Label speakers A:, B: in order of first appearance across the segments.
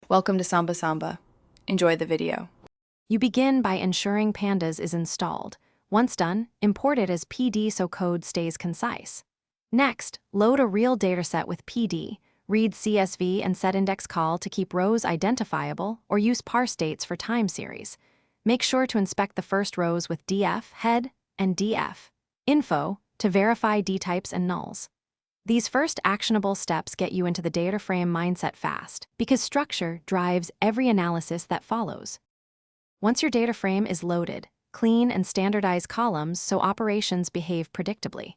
A: Welcome to Samba Samba. Enjoy the video.
B: You begin by ensuring Pandas is installed. Once done, import it as PD so code stays concise. Next, load a real dataset with PD, read CSV and set index call to keep rows identifiable, or use parse dates for time series. Make sure to inspect the first rows with df, head, and df, info, to verify dtypes and nulls. These first actionable steps get you into the DataFrame mindset fast, because structure drives every analysis that follows. Once your DataFrame is loaded, clean and standardize columns so operations behave predictably.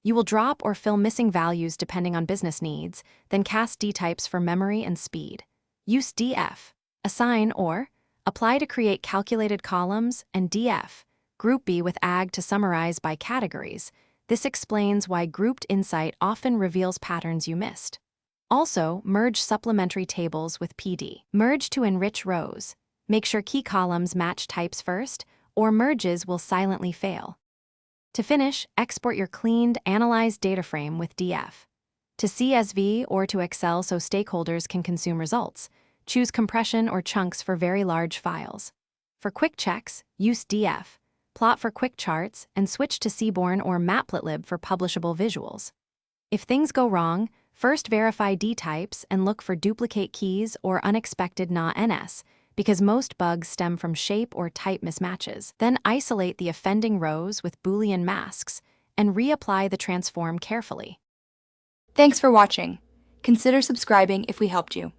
B: You will drop or fill missing values depending on business needs, then cast dtypes for memory and speed. Use df, assign or apply to create calculated columns, and df, group B with ag to summarize by categories. This explains why grouped insight often reveals patterns you missed. Also, merge supplementary tables with PD. Merge to enrich rows. Make sure key columns match types first, or merges will silently fail. To finish, export your cleaned, analyzed DataFrame with df to CSV or to Excel so stakeholders can consume results. Choose compression or chunks for very large files. For quick checks, use df. Plot for quick charts, and switch to Seaborn or Matplotlib for publishable visuals. If things go wrong, first verify dtypes and look for duplicate keys or unexpected NA-NS, because most bugs stem from shape or type mismatches. Then isolate the offending rows with Boolean masks and reapply the transform carefully.
C: Thanks for watching. Consider subscribing if we helped you.